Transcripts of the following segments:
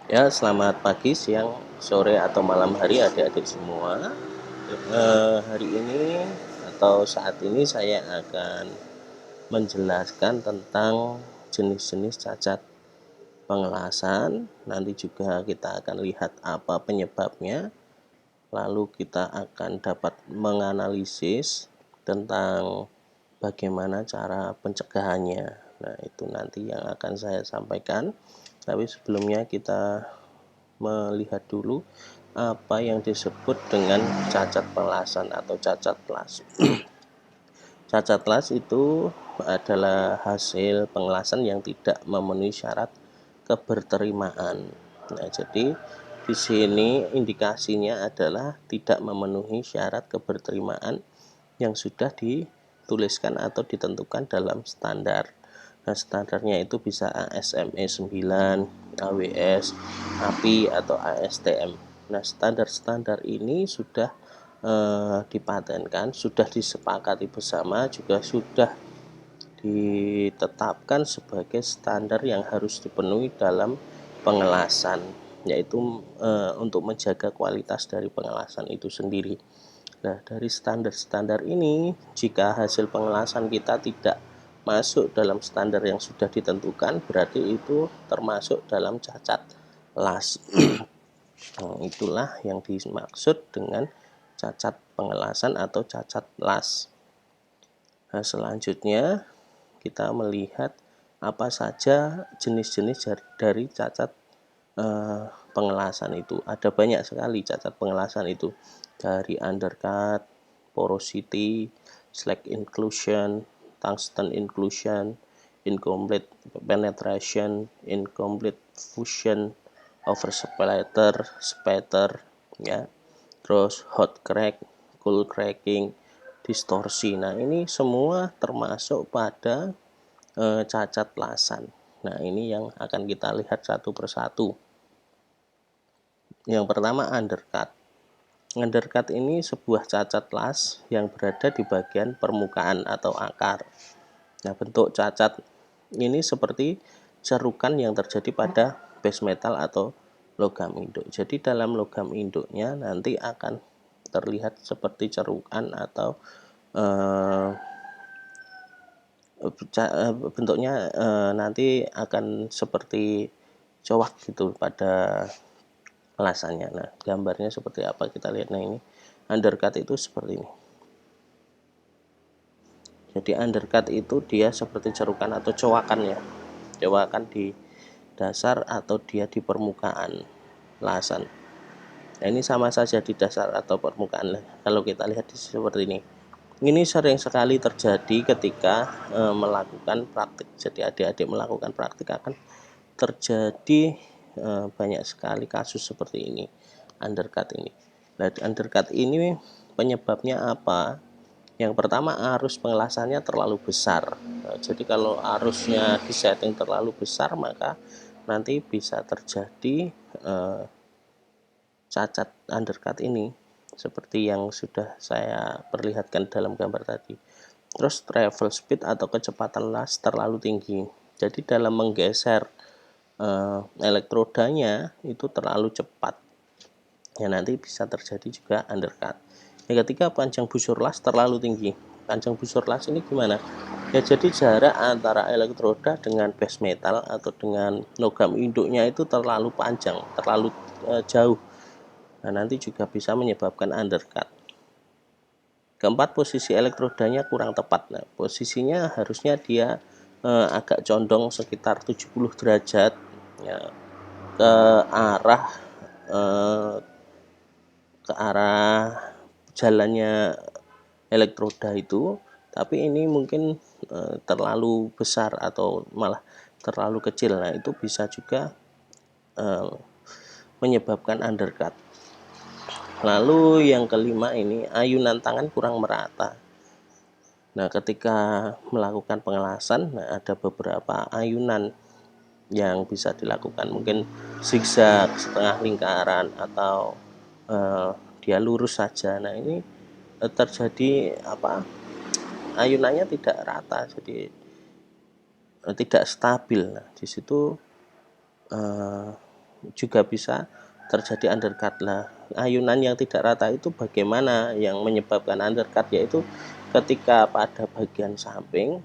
Ya, selamat pagi, siang, sore, atau malam hari adik-adik semua. Hari ini atau saat ini saya akan menjelaskan tentang jenis-jenis cacat pengelasan. Nanti juga kita akan lihat apa penyebabnya. Lalu kita akan dapat menganalisis tentang bagaimana cara pencegahannya. Nah, itu nanti yang akan saya sampaikan. Tapi sebelumnya kita melihat dulu apa yang disebut dengan cacat pengelasan atau cacat las. Cacat las itu adalah hasil pengelasan yang tidak memenuhi syarat keberterimaan. Nah, jadi di sini indikasinya adalah tidak memenuhi syarat keberterimaan yang sudah dituliskan atau ditentukan dalam standar. Nah, standarnya itu bisa ASME 9, AWS, API, atau ASTM. Nah, standar-standar ini sudah dipatenkan, sudah disepakati bersama, juga sudah ditetapkan sebagai standar yang harus dipenuhi dalam pengelasan, yaitu untuk menjaga kualitas dari pengelasan itu sendiri. Nah, dari standar-standar ini, jika hasil pengelasan kita tidak masuk dalam standar yang sudah ditentukan, berarti itu termasuk dalam cacat las. Itulah yang dimaksud dengan cacat pengelasan atau cacat las. Nah, selanjutnya kita melihat apa saja jenis-jenis dari cacat pengelasan itu. Ada banyak sekali cacat pengelasan itu, dari undercut, porosity, slack inclusion, tungsten inclusion, incomplete penetration, incomplete fusion, over spatter, ya, terus hot crack, cool cracking, distorsi. Nah, ini semua termasuk pada cacat lasan. Nah, ini yang akan kita lihat satu persatu. Yang pertama, undercut. Undercut ini sebuah cacat las yang berada di bagian permukaan atau akar. Nah, bentuk cacat ini seperti cerukan yang terjadi pada base metal atau logam induk. Jadi dalam logam induknya nanti akan terlihat seperti cerukan atau bentuknya nanti akan seperti cowak gitu pada lasannya. Nah, gambarnya seperti apa kita lihat. Nah, ini undercut itu seperti ini. Jadi undercut itu dia seperti cerukan atau cowakan, ya, cowakan di dasar atau dia di permukaan lasan. Nah, ini sama saja di dasar atau permukaan. Kalau kita lihat seperti ini. Ini sering sekali terjadi ketika melakukan praktik. Jadi adik-adik melakukan praktik akan terjadi banyak sekali kasus seperti ini, undercut ini. Nah, undercut ini penyebabnya apa? Yang pertama, arus pengelasannya terlalu besar. Nah, jadi kalau arusnya disetting terlalu besar, maka nanti bisa terjadi cacat undercut ini seperti yang sudah saya perlihatkan dalam gambar tadi. Terus travel speed atau kecepatan las terlalu tinggi. Jadi dalam menggeser elektrodanya itu terlalu cepat. Ya, nanti bisa terjadi juga undercut. Yang ketiga, panjang busur las terlalu tinggi. Panjang busur las ini gimana? Ya, jadi jarak antara elektroda dengan base metal atau dengan logam induknya itu terlalu panjang, terlalu jauh. Nah, nanti juga bisa menyebabkan undercut. Keempat, posisi elektrodanya kurang tepat. Nah, posisinya harusnya dia agak condong sekitar 70 derajat, ya, ke arah eh, ke arah jalannya elektroda itu, tapi ini mungkin terlalu besar atau malah terlalu kecil. Nah, itu bisa juga menyebabkan undercut. Lalu yang kelima, ini ayunan tangan kurang merata. Nah, ketika melakukan pengelasan, ada beberapa ayunan yang bisa dilakukan, mungkin zigzag, setengah lingkaran, atau dia lurus saja. Nah, ini terjadi ayunannya tidak rata, jadi tidak stabil. Nah, di situ juga bisa terjadi undercut. Lah, ayunan yang tidak rata itu bagaimana yang menyebabkan undercut, yaitu ketika pada bagian samping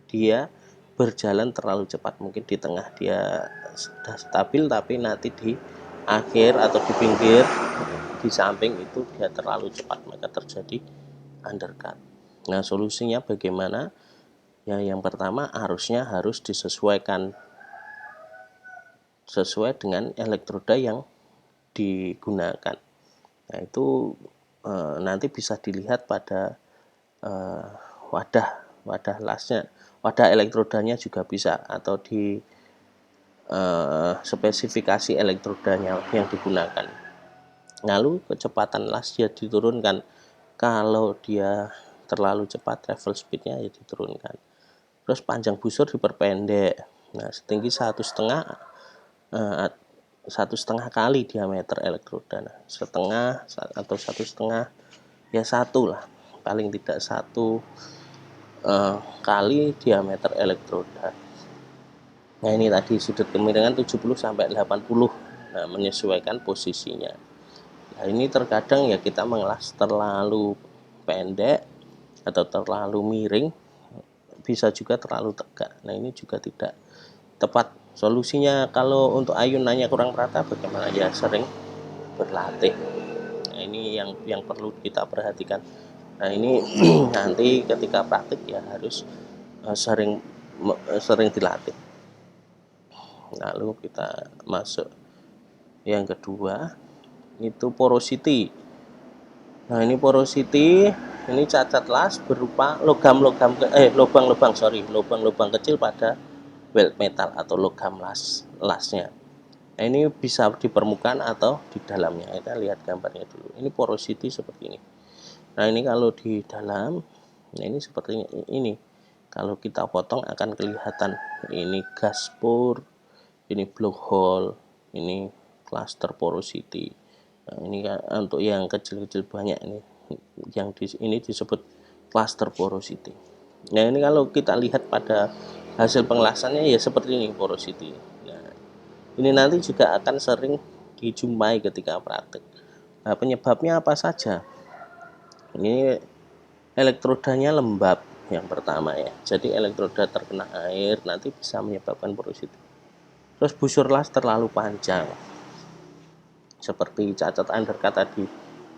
dia berjalan terlalu cepat. Mungkin di tengah dia sudah stabil, tapi nanti di akhir atau di pinggir di samping itu dia terlalu cepat, maka terjadi undercut. Nah, solusinya bagaimana? Ya, yang pertama arusnya harus disesuaikan sesuai dengan elektroda yang digunakan. Nah, itu nanti bisa dilihat pada wadah lasnya, wadah elektrodanya juga bisa, atau di spesifikasi elektrodanya yang digunakan. Lalu kecepatan las dia diturunkan. Kalau dia terlalu cepat, travel speednya ya diturunkan. Terus panjang busur diperpendek. Nah, setinggi 1,5 kali diameter elektroda. Nah, setengah atau 1,5 ya satu lah, paling tidak 1 kali diameter elektroda. Nah, ini tadi sudut kemiringan 70 sampai 80. Nah, menyesuaikan posisinya. Nah, ini terkadang ya kita mengelas terlalu pendek atau terlalu miring, bisa juga terlalu tegak. Nah, ini juga tidak tepat. Solusinya kalau untuk ayunannya kurang rata bagaimana? Ya sering berlatih. Nah, ini yang perlu kita perhatikan. Nah, ini nanti ketika praktik ya harus sering dilatih. Lalu kita masuk yang kedua, itu porosity. Nah, ini porosity, ini cacat las berupa lubang-lubang kecil pada weld metal atau logam lasnya. Nah, ini bisa di permukaan atau di dalamnya. Kita lihat gambarnya dulu. Ini porosity seperti ini. Nah, ini kalau di dalam, nah ini seperti ini. Kalau kita potong akan kelihatan ini gaspur, ini blowhole, ini cluster porosity. Nah, ini untuk yang kecil-kecil banyak ini, yang ini disebut cluster porosity. Nah, ini kalau kita lihat pada hasil pengelasannya ya seperti ini porosity. Nah, ini nanti juga akan sering dijumpai ketika praktik. Nah, penyebabnya apa saja? Ini elektrodanya lembab yang pertama ya. Jadi elektroda terkena air nanti bisa menyebabkan porosity. Terus busur las terlalu panjang. Seperti cacat undercut tadi,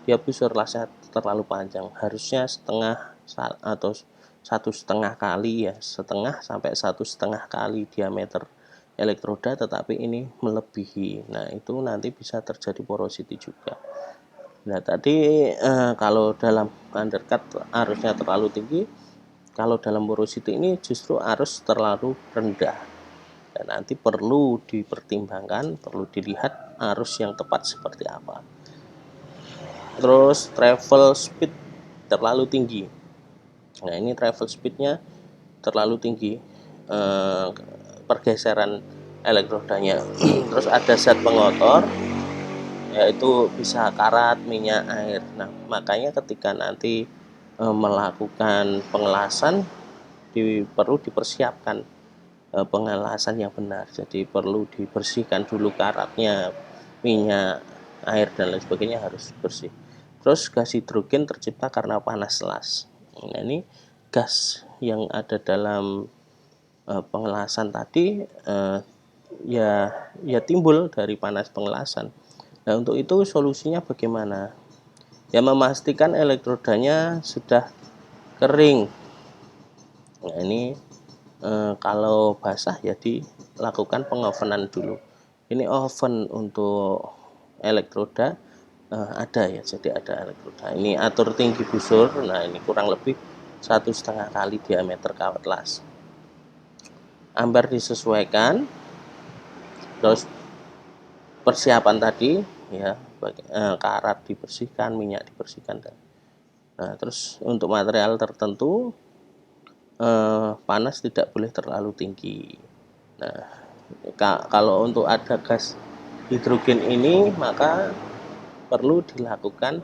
dia busur lasnya terlalu panjang, harusnya setengah atau 1,5 kali ya, setengah sampai 1,5 kali diameter elektroda, tetapi ini melebihi. Nah, itu nanti bisa terjadi porosity juga. Nah, tadi kalau dalam undercut arusnya terlalu tinggi, kalau dalam porosity ini justru arus terlalu rendah. Dan nanti perlu dipertimbangkan, perlu dilihat arus yang tepat seperti apa. Terus travel speed terlalu tinggi. Nah, ini travel speednya terlalu tinggi, pergeseran elektrodanya. Terus ada zat pengotor, yaitu bisa karat, minyak, air. Nah, makanya ketika nanti melakukan pengelasan perlu dipersiapkan pengelasan yang benar. Jadi perlu dibersihkan dulu karatnya, minyak, air dan lain sebagainya harus bersih. Terus gas hidrogen tercipta karena panas las. Nah, ini gas yang ada dalam pengelasan tadi ya timbul dari panas pengelasan. Nah, untuk itu solusinya bagaimana? Ya, memastikan elektrodanya sudah kering. Nah, ini kalau basah ya dilakukan pengovenan dulu. Ini oven untuk elektroda ada ya, jadi ada elektroda. Ini atur tinggi busur. Nah, ini kurang lebih 1,5 kali diameter kawat las. Amper disesuaikan. Terus persiapan tadi ya, karat dibersihkan, minyak dibersihkan. Nah, terus untuk material tertentu panas tidak boleh terlalu tinggi. Nah, kalau untuk ada gas hidrogen ini maka perlu dilakukan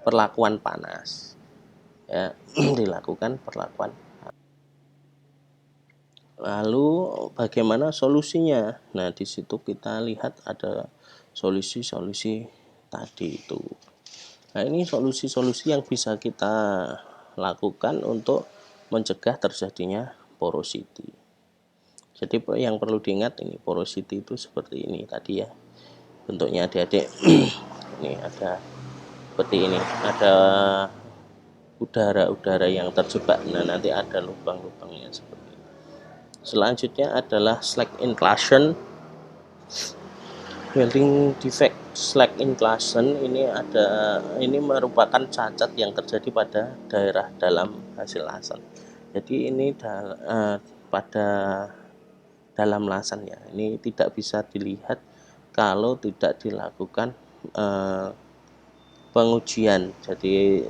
perlakuan panas ya. Dilakukan perlakuan. Lalu bagaimana solusinya? Nah, di situ kita lihat ada solusi-solusi tadi itu. Nah, ini solusi-solusi yang bisa kita lakukan untuk mencegah terjadinya porosity. Jadi yang perlu diingat, ini porosity itu seperti ini tadi ya. Bentuknya adik-adik. Ini ada seperti ini. Ada udara-udara yang terjebak. Nah, nanti ada lubang-lubangnya seperti ini. Selanjutnya adalah slack inclusion. Welding defect slack inclusion ini merupakan cacat yang terjadi pada daerah dalam hasil lasan. Jadi ini pada dalam lasan ya. Ini tidak bisa dilihat kalau tidak dilakukan pengujian. Jadi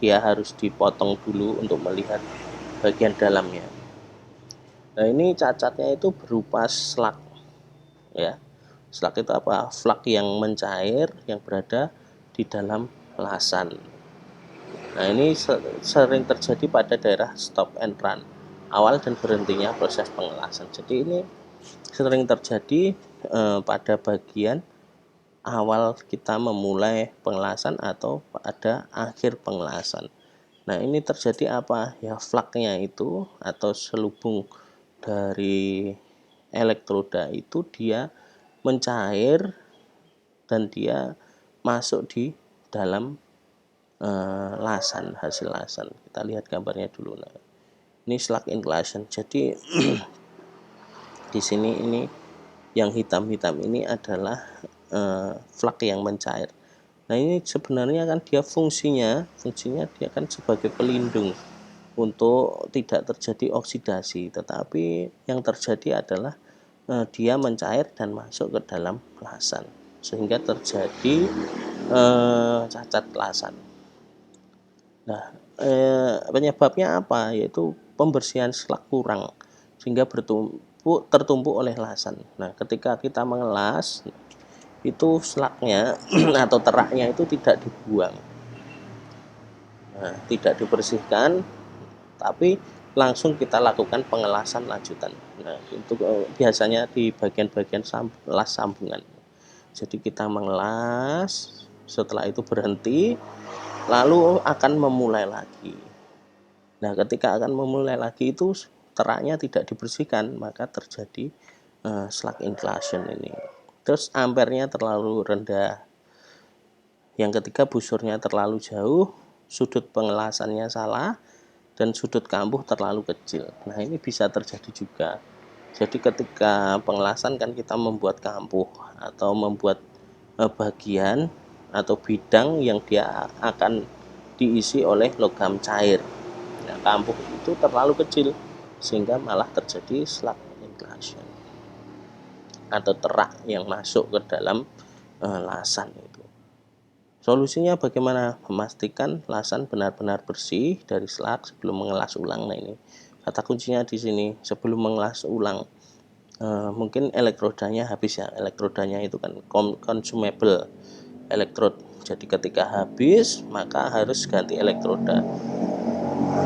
dia harus dipotong dulu untuk melihat bagian dalamnya. Nah, ini cacatnya itu berupa slug ya. Slug itu apa? Flak yang mencair yang berada di dalam lasan. Nah, ini sering terjadi pada daerah stop and run, awal dan berhentinya proses pengelasan. Jadi ini sering terjadi pada bagian awal kita memulai pengelasan atau pada akhir pengelasan. Nah, ini terjadi apa? Ya, flaknya itu atau selubung dari elektroda itu dia mencair dan dia masuk di dalam lasan, hasil lasan. Kita lihat gambarnya dulu. Nah, ini slack inclusion. Jadi di sini ini yang hitam-hitam ini adalah flak yang mencair. Nah, ini sebenarnya kan dia fungsinya dia kan sebagai pelindung untuk tidak terjadi oksidasi, tetapi yang terjadi adalah dia mencair dan masuk ke dalam lasan sehingga terjadi cacat lasan. Nah, penyebabnya apa? Yaitu pembersihan slak kurang sehingga tertumpuk oleh lasan. Nah, ketika kita mengelas itu slaknya atau teraknya itu tidak dibuang. Nah, tidak dibersihkan, tapi langsung kita lakukan pengelasan lanjutan. Nah, itu biasanya di bagian-bagian las sambungan. Jadi kita mengelas, setelah itu berhenti, lalu akan memulai lagi. Nah, ketika akan memulai lagi itu teraknya tidak dibersihkan, maka terjadi slack inclusion ini. Terus ampernya terlalu rendah. Yang ketiga, busurnya terlalu jauh, sudut pengelasannya salah, dan sudut kambuh terlalu kecil. Nah, ini bisa terjadi juga. Jadi ketika pengelasan kan kita membuat kambuh atau membuat bagian atau bidang yang dia akan diisi oleh logam cair. Nah, kambuh itu terlalu kecil sehingga malah terjadi slack inclusion atau terak yang masuk ke dalam lasan itu. Solusinya bagaimana? Memastikan lasan benar-benar bersih dari slak sebelum mengelas ulang. Nah, ini kata kuncinya di sini. Sebelum mengelas ulang, mungkin elektrodanya habis ya. Elektrodanya itu kan consumable elektrod. Jadi ketika habis, maka harus ganti elektroda.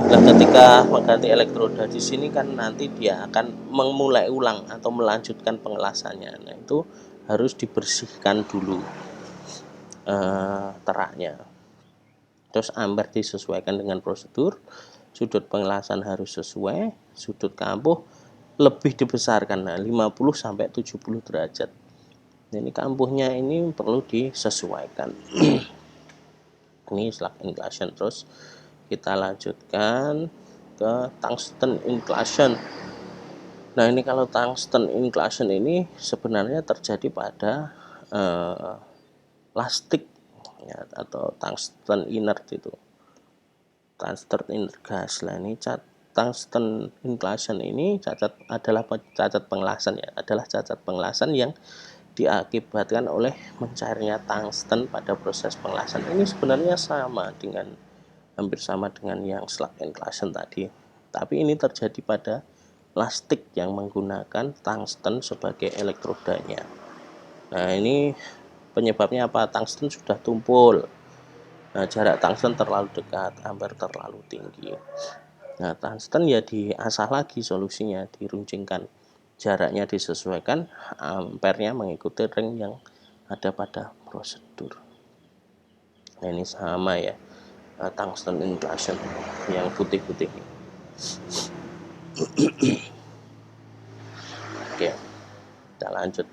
Nah, ketika mengganti elektroda di sini kan nanti dia akan memulai ulang atau melanjutkan pengelasannya. Nah, itu harus dibersihkan dulu teraknya. Terus amper disesuaikan dengan prosedur, sudut pengelasan harus sesuai, sudut kambuh lebih dibesarkan, nah 50 sampai 70 derajat. Ini kambuhnya ini perlu disesuaikan. Ini slack inclusion. Terus kita lanjutkan ke tungsten inclusion. Nah, ini kalau tungsten inclusion ini sebenarnya terjadi pada plastik ya, atau tungsten inert itu. Tungsten inert gas. Nah, ini tungsten inclusion ini adalah cacat pengelasan ya, adalah cacat pengelasan yang diakibatkan oleh mencairnya tungsten pada proses pengelasan. Ini sebenarnya hampir sama dengan yang slack inclusion tadi. Tapi ini terjadi pada plastik yang menggunakan tungsten sebagai elektrodanya. Nah, ini penyebabnya apa? Tungsten sudah tumpul. Nah, jarak tungsten terlalu dekat, amper terlalu tinggi. Nah, tungsten ya diasah lagi solusinya, diruncingkan, jaraknya disesuaikan, ampernya mengikuti ring yang ada pada prosedur. Nah, ini sama ya, tungsten inclusion yang putih-putih. Oke, kita lanjut.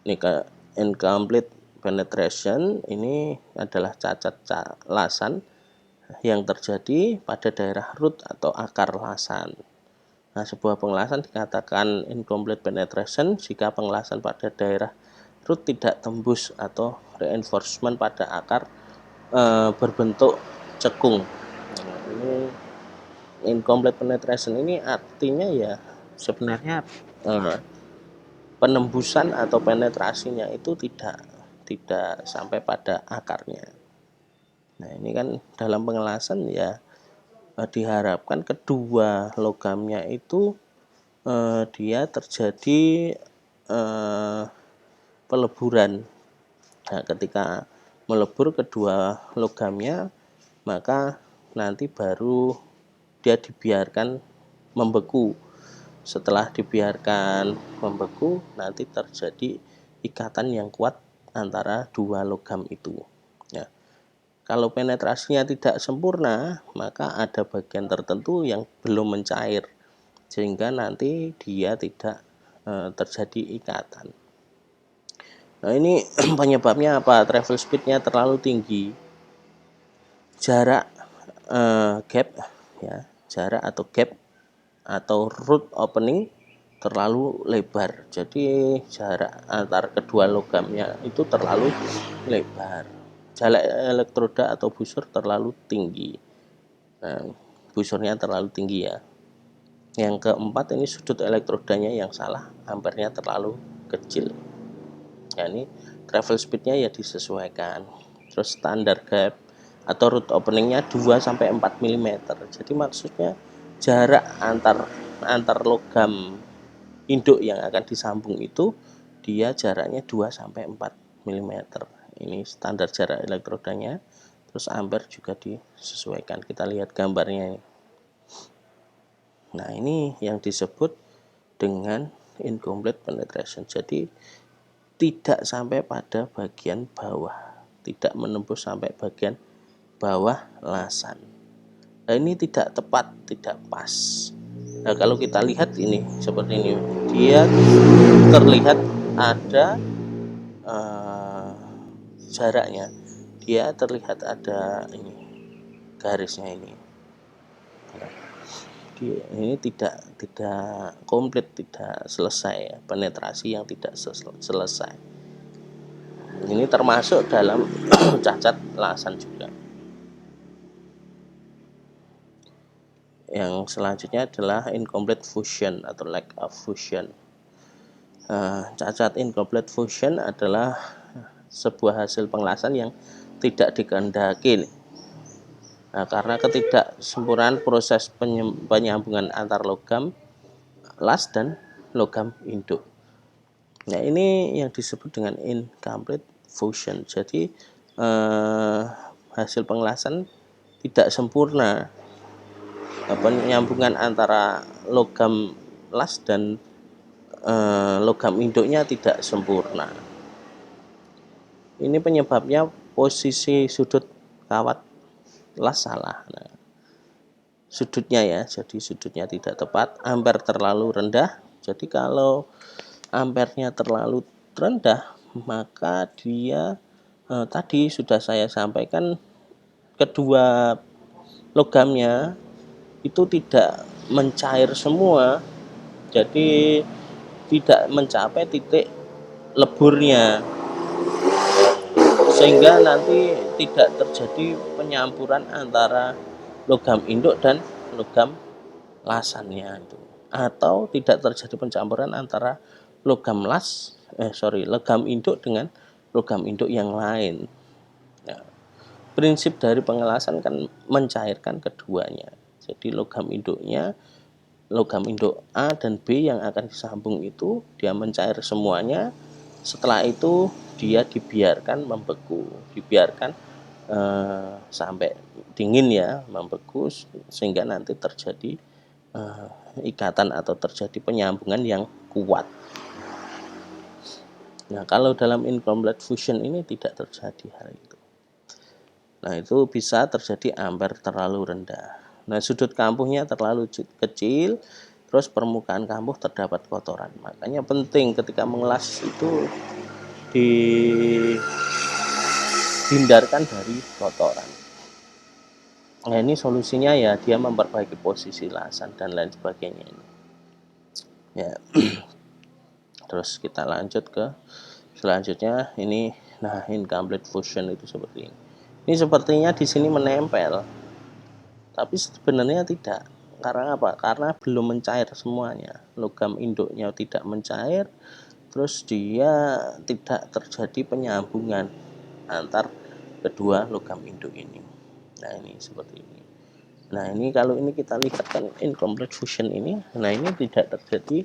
Ini ke incomplete penetration, ini adalah cacat lasan yang terjadi pada daerah root atau akar lasan. Nah, sebuah pengelasan dikatakan incomplete penetration jika pengelasan pada daerah root tidak tembus atau reinforcement pada akar berbentuk cekung. Nah, ini incomplete penetration ini artinya ya sebenarnya penembusan atau penetrasinya itu tidak sampai pada akarnya. Nah, ini kan dalam pengelasan ya diharapkan kedua logamnya itu dia terjadi peleburan. Nah, ketika melebur kedua logamnya, maka nanti baru dia dibiarkan membeku. Setelah dibiarkan membeku, nanti terjadi ikatan yang kuat antara dua logam itu. Ya. Kalau penetrasinya tidak sempurna, maka ada bagian tertentu yang belum mencair, sehingga nanti dia tidak terjadi ikatan. Nah, ini penyebabnya apa? Travel speednya terlalu tinggi, jarak gap ya, jarak atau gap atau root opening terlalu lebar. Jadi jarak antar kedua logamnya itu terlalu lebar. Jarak elektroda atau busur terlalu tinggi. Nah, busurnya terlalu tinggi ya. Yang keempat, ini sudut elektrodanya yang salah, ampernya terlalu kecil. Ya, ini travel speednya ya disesuaikan. Terus standar gap atau root openingnya 2-4 mm. Jadi maksudnya jarak antar logam induk yang akan disambung itu dia jaraknya 2-4 mm. Ini standar jarak elektrodanya. Terus ampere juga disesuaikan. Kita lihat gambarnya ini. Nah, ini yang disebut dengan incomplete penetration. Jadi tidak sampai pada bagian bawah, tidak menembus sampai bagian bawah lasan. Nah, ini tidak tepat, tidak pas. Nah, kalau kita lihat ini seperti ini, dia terlihat ada jaraknya, dia terlihat ada ini garisnya ini. Ini tidak komplit, tidak selesai ya, penetrasi yang tidak selesai. Ini termasuk dalam cacat lasan juga. Yang selanjutnya adalah incomplete fusion atau lack of fusion. Cacat incomplete fusion adalah sebuah hasil pengelasan yang tidak dikehendaki. Nah, karena ketidaksempurnaan proses penyambungan antar logam las dan logam induk. Nah, ini yang disebut dengan incomplete fusion. Jadi hasil pengelasan tidak sempurna, penyambungan antara logam las dan logam induknya tidak sempurna. Ini penyebabnya posisi sudut kawat las salah. Nah, sudutnya ya, jadi sudutnya tidak tepat, ampere terlalu rendah. Jadi kalau ampernya terlalu rendah, maka dia tadi sudah saya sampaikan kedua logamnya itu tidak mencair semua, jadi tidak mencapai titik leburnya, sehingga nanti tidak terjadi penyampuran antara logam induk dan logam lasannya itu, atau tidak terjadi pencampuran antara logam induk dengan logam induk yang lain. Nah, prinsip dari pengelasan kan mencairkan keduanya. Jadi logam induk A dan B yang akan disambung itu dia mencair semuanya. Setelah itu dia dibiarkan membeku, dibiarkan sampai dingin ya, membeku, sehingga nanti terjadi ikatan atau terjadi penyambungan yang kuat. Nah, kalau dalam incomplete fusion ini tidak terjadi hal itu. Nah, itu bisa terjadi ampere terlalu rendah. Nah, sudut kampuhnya terlalu kecil, terus permukaan kampuh terdapat kotoran. Makanya penting ketika mengelas itu dihindarkan dari kotoran. Nah, ini solusinya ya dia memperbaiki posisi lasan dan lain sebagainya ini. Ya. Terus kita lanjut ke selanjutnya ini. Nah, incomplete fusion itu seperti ini. Ini sepertinya di sini menempel, tapi sebenarnya tidak. Karena apa? Karena belum mencair semuanya. Logam induknya tidak mencair, terus dia tidak terjadi penyambungan antar kedua logam induk ini. Nah, ini seperti ini. Nah, ini kalau ini kita lihat kan incomplete fusion ini, nah ini tidak terjadi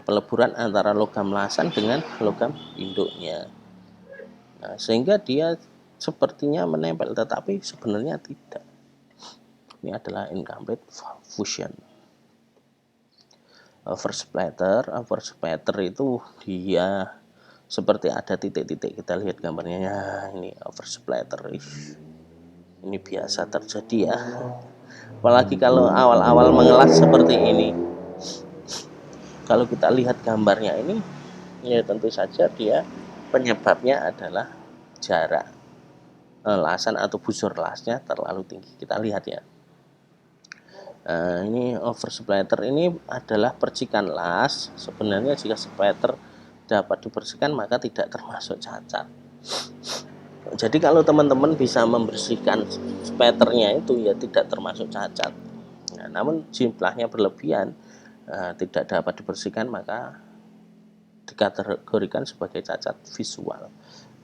peleburan antara logam lasan dengan logam induknya. Nah, sehingga dia sepertinya menempel, tetapi sebenarnya tidak. Ini adalah incomplete fusion. Oversplatter itu dia seperti ada titik-titik. Kita lihat gambarnya ya, ini oversplatter. Ini biasa terjadi ya. Apalagi kalau awal-awal mengelas seperti ini. Kalau kita lihat gambarnya ini, ya tentu saja dia penyebabnya adalah jarak lasan atau busur lasnya terlalu tinggi. Kita lihat ya. Ini oversplatter ini adalah percikan las. Sebenarnya jika splatter dapat dibersihkan maka tidak termasuk cacat. Jadi kalau teman-teman bisa membersihkan splatternya itu ya tidak termasuk cacat. Nah, namun jumlahnya berlebihan, tidak dapat dibersihkan maka dikategorikan sebagai cacat visual.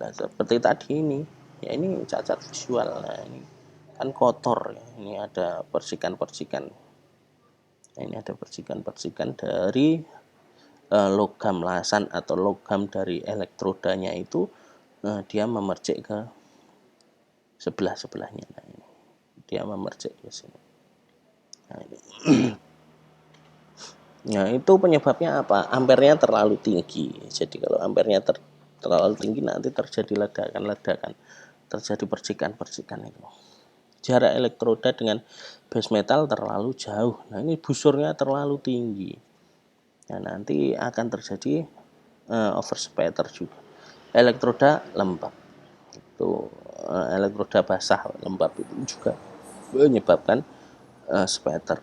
Nah, seperti tadi ini, ya ini cacat visual. Nah, ini kan kotor ya. Ini ada percikan-percikan. Nah, ini ada percikan-percikan dari logam lasan atau logam dari elektrodanya itu, dia memercik ke sebelah-sebelahnya. Nah, ini dia memercik ke sini. Nah, ini. Nah, itu penyebabnya apa? Ampernya terlalu tinggi. Jadi kalau ampernya terlalu tinggi nanti terjadi ledakan-ledakan, terjadi percikan-percikan itu. Jarak elektroda dengan base metal terlalu jauh. Nah, ini busurnya terlalu tinggi. Nah, nanti akan terjadi overspatter juga. Elektroda lembab. Itu elektroda basah lembab itu juga menyebabkan spatter.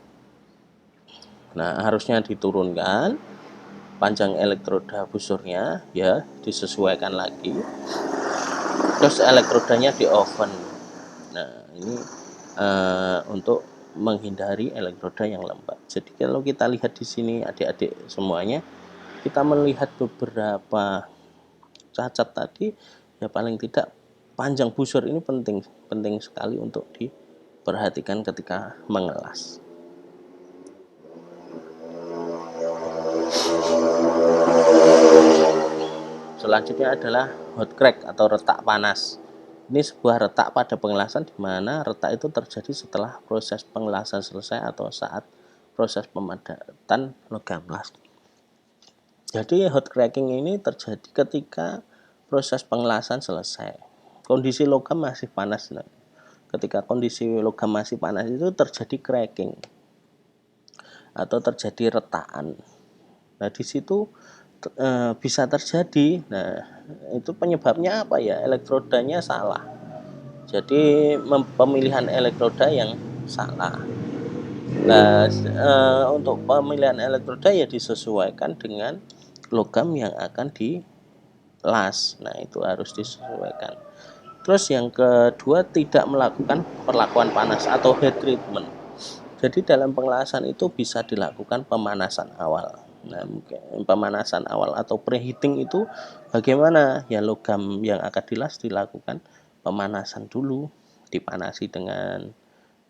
Nah, harusnya diturunkan panjang elektroda busurnya ya, disesuaikan lagi. Terus elektrodanya di oven. Nah, ini untuk menghindari elektroda yang lembab. Jadi kalau kita lihat di sini adik-adik semuanya, kita melihat beberapa cacat tadi ya, paling tidak panjang busur ini penting sekali untuk diperhatikan ketika mengelas. Selanjutnya adalah hot crack atau retak panas. Ini sebuah retak pada pengelasan di mana retak itu terjadi setelah proses pengelasan selesai atau saat proses pemadatan logam las. Jadi hot cracking ini terjadi ketika proses pengelasan selesai. Kondisi logam masih panas. Nah, ketika kondisi logam masih panas itu terjadi cracking atau terjadi retakan. Nah, di situ bisa terjadi. Nah, itu penyebabnya apa ya? Elektrodanya salah. Jadi pemilihan elektroda yang salah. Nah, untuk pemilihan elektroda ya disesuaikan dengan logam yang akan dilas. Nah, itu harus disesuaikan. Terus yang kedua, tidak melakukan perlakuan panas atau heat treatment. Jadi dalam pengelasan itu bisa dilakukan pemanasan awal. Nah, pemanasan awal atau preheating itu bagaimana? Ya, logam yang akan dilas dilakukan pemanasan dulu, dipanasi dengan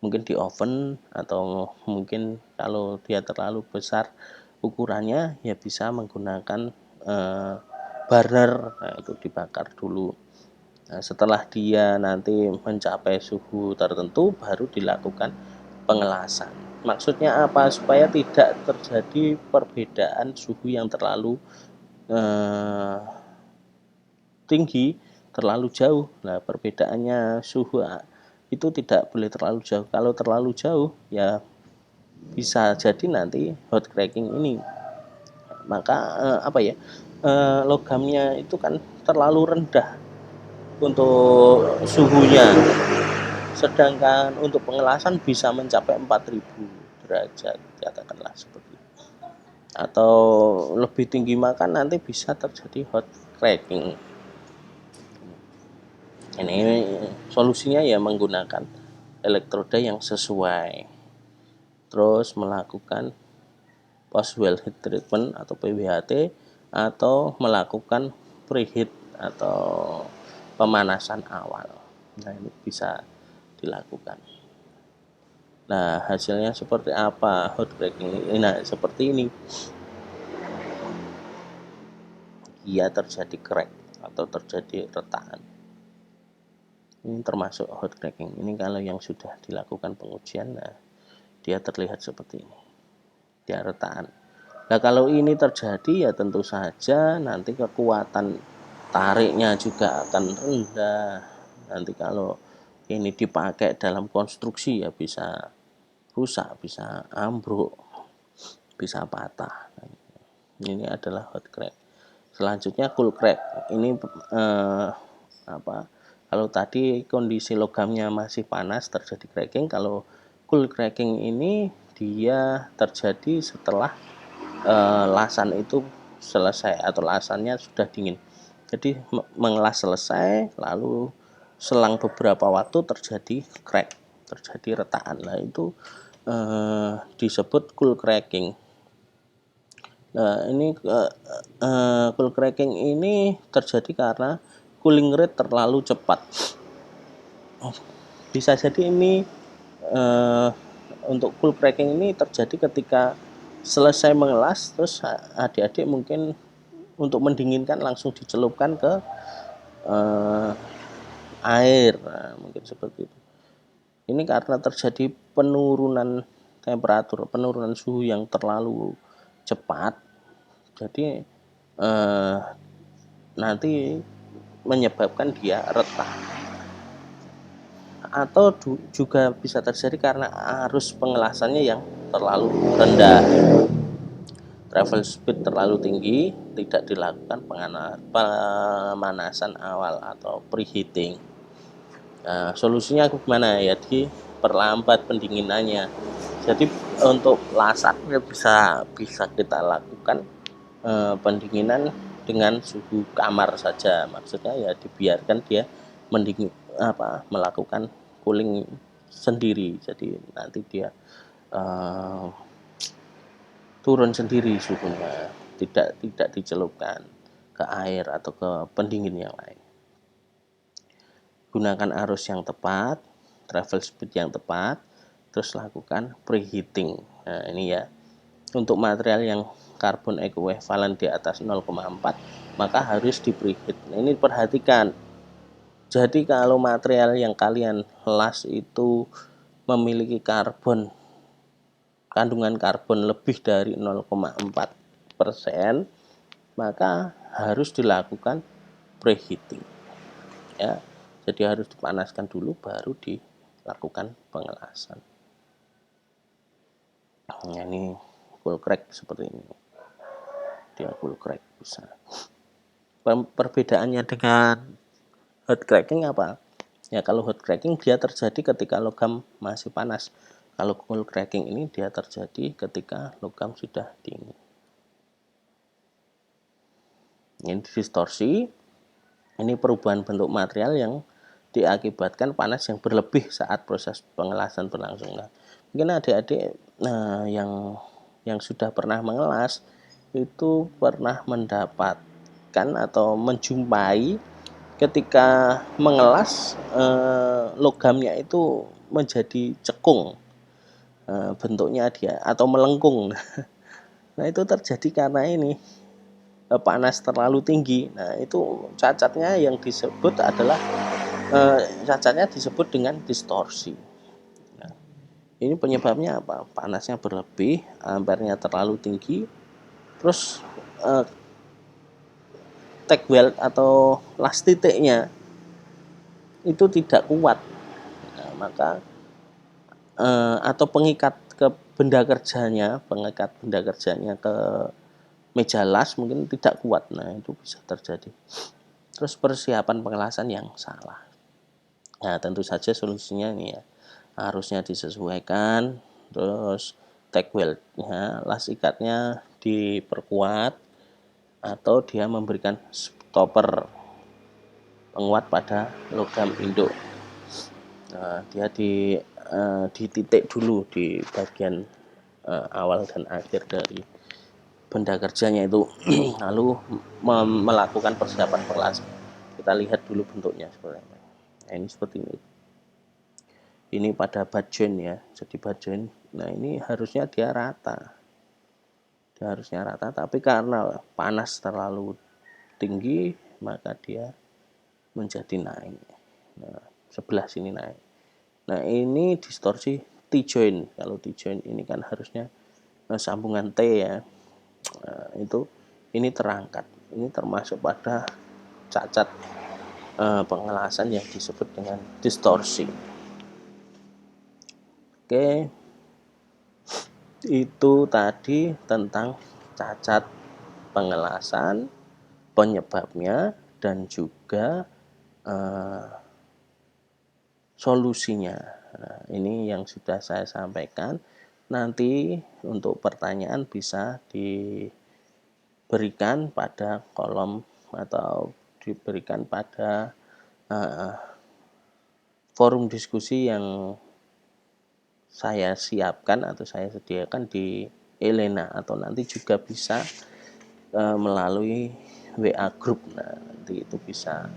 mungkin di oven, atau mungkin kalau dia terlalu besar ukurannya ya bisa menggunakan burner. Nah, itu dibakar dulu. Nah, setelah dia nanti mencapai suhu tertentu baru dilakukan pengelasan. Maksudnya apa? Supaya tidak terjadi perbedaan suhu yang terlalu tinggi, terlalu jauh. Nah, perbedaannya suhu itu tidak boleh terlalu jauh. Kalau terlalu jauh, ya bisa jadi nanti hot cracking ini. Maka logamnya itu kan terlalu rendah untuk suhunya. Sedangkan untuk pengelasan bisa mencapai 4000 derajat, katakanlah seperti itu. Atau lebih tinggi, maka nanti bisa terjadi hot cracking. Ini solusinya ya menggunakan elektroda yang sesuai, terus melakukan post well heat treatment atau PWHT, atau melakukan preheat atau pemanasan awal. Nah, ini bisa dilakukan. Nah, hasilnya seperti apa hot cracking? Nah, seperti ini. Dia terjadi crack atau terjadi retakan. Ini termasuk hot cracking. Ini kalau yang sudah dilakukan pengujian, nah dia terlihat seperti ini. Dia retakan. Nah, kalau ini terjadi ya tentu saja nanti kekuatan tariknya juga akan rendah. Nanti kalau ini dipakai dalam konstruksi ya bisa rusak, bisa ambruk, bisa patah. Ini adalah hot crack. Selanjutnya cool crack. Ini kalau tadi kondisi logamnya masih panas terjadi cracking, kalau cool cracking ini dia terjadi setelah lasan itu selesai atau lasannya sudah dingin. Jadi mengelas selesai, lalu selang beberapa waktu terjadi crack, terjadi retakan. Nah, itu disebut cool cracking. Nah, ini cool cracking ini terjadi karena cooling rate terlalu cepat. Bisa jadi ini untuk cool cracking ini terjadi ketika selesai mengelas, terus adik-adik mungkin untuk mendinginkan langsung dicelupkan ke air. Nah, mungkin seperti itu. Ini karena terjadi penurunan temperatur, penurunan suhu yang terlalu cepat, jadi nanti menyebabkan dia retak. Atau juga bisa terjadi karena arus pengelasannya yang terlalu rendah, travel speed terlalu tinggi, tidak dilakukan pemanasan awal atau preheating. Nah, solusinya gimana ya? Diperlambat pendinginannya. Jadi untuk lasan ya bisa kita lakukan pendinginan dengan suhu kamar saja. Maksudnya ya dibiarkan dia melakukan cooling sendiri. Jadi nanti dia turun sendiri suhunya, tidak dicelupkan ke air atau ke pendingin yang lain. Gunakan arus yang tepat, travel speed yang tepat, terus lakukan preheating. Nah, ini ya. Untuk material yang karbon ekuivalen di atas 0,4 maka harus di preheat. Nah, ini perhatikan. Jadi kalau material yang kalian las itu memiliki kandungan karbon lebih dari 0,4%, maka harus dilakukan preheating. Ya. Jadi harus dipanaskan dulu baru dilakukan pengelasan. Nah, ini cool crack seperti ini. Dia cool crack bisa. Perbedaannya dengan hot cracking apa? Ya, kalau hot cracking dia terjadi ketika logam masih panas. Kalau cool cracking ini dia terjadi ketika logam sudah dingin. Ini distorsi. Ini perubahan bentuk material yang diakibatkan panas yang berlebih saat proses pengelasan berlangsung. Nah, mungkin adik-adik yang sudah pernah mengelas itu pernah mendapatkan atau menjumpai ketika mengelas logamnya itu menjadi cekung bentuknya dia atau melengkung. Nah, itu terjadi karena ini panas terlalu tinggi. Nah, itu cacatnya yang disebut adalah cacatnya disebut dengan distorsi. Nah, ini penyebabnya apa? Panasnya berlebih, ampernya terlalu tinggi, terus tag weld atau las titiknya itu tidak kuat. Nah, maka atau pengikat ke pengikat benda kerjanya ke meja las mungkin tidak kuat. Nah, itu bisa terjadi. Terus persiapan pengelasan yang salah. Nah, tentu saja solusinya ini ya, harusnya disesuaikan. Terus tag weldnya, las ikatnya diperkuat, atau dia memberikan stopper penguat pada logam induk. Nah, dia di titik dulu di bagian awal dan akhir dari benda kerjanya itu lalu melakukan persiapan pengelasan. Kita lihat dulu bentuknya seperti apa. Nah, ini seperti ini pada butt joint ya, jadi butt joint. Nah, ini harusnya dia rata, tapi karena panas terlalu tinggi maka dia menjadi naik. Nah, sebelah sini naik. Nah, ini distorsi T-joint. Kalau T-joint ini kan harusnya sambungan T ya. Nah, itu ini terangkat. Ini termasuk pada cacat pengelasan yang disebut dengan distorsi. Oke, itu tadi tentang cacat pengelasan, penyebabnya, dan juga solusinya. Nah, ini yang sudah saya sampaikan. Nanti untuk pertanyaan bisa diberikan pada kolom atau diberikan pada forum diskusi yang saya siapkan atau saya sediakan di Elena, atau nanti juga bisa melalui WA group. Nah, nanti itu bisa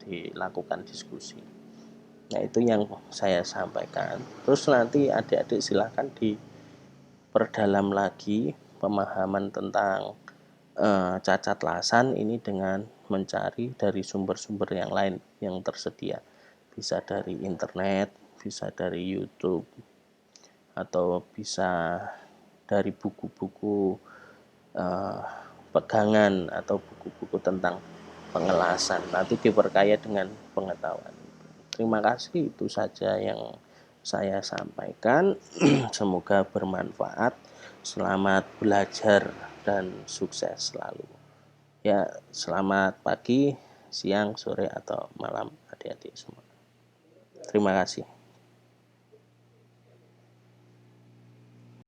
dilakukan diskusi. Nah, itu yang saya sampaikan. Terus nanti adik-adik silahkan diperdalam lagi pemahaman tentang cacat lasan ini dengan mencari dari sumber-sumber yang lain yang tersedia. Bisa dari internet, bisa dari YouTube, atau bisa dari buku-buku pegangan atau buku-buku tentang pengelasan. Nanti diperkaya dengan pengetahuan. Terima kasih, itu saja yang saya sampaikan. Semoga bermanfaat. Selamat belajar dan sukses selalu. Ya, selamat pagi, siang, sore, atau malam adik-adik semua. Terima kasih.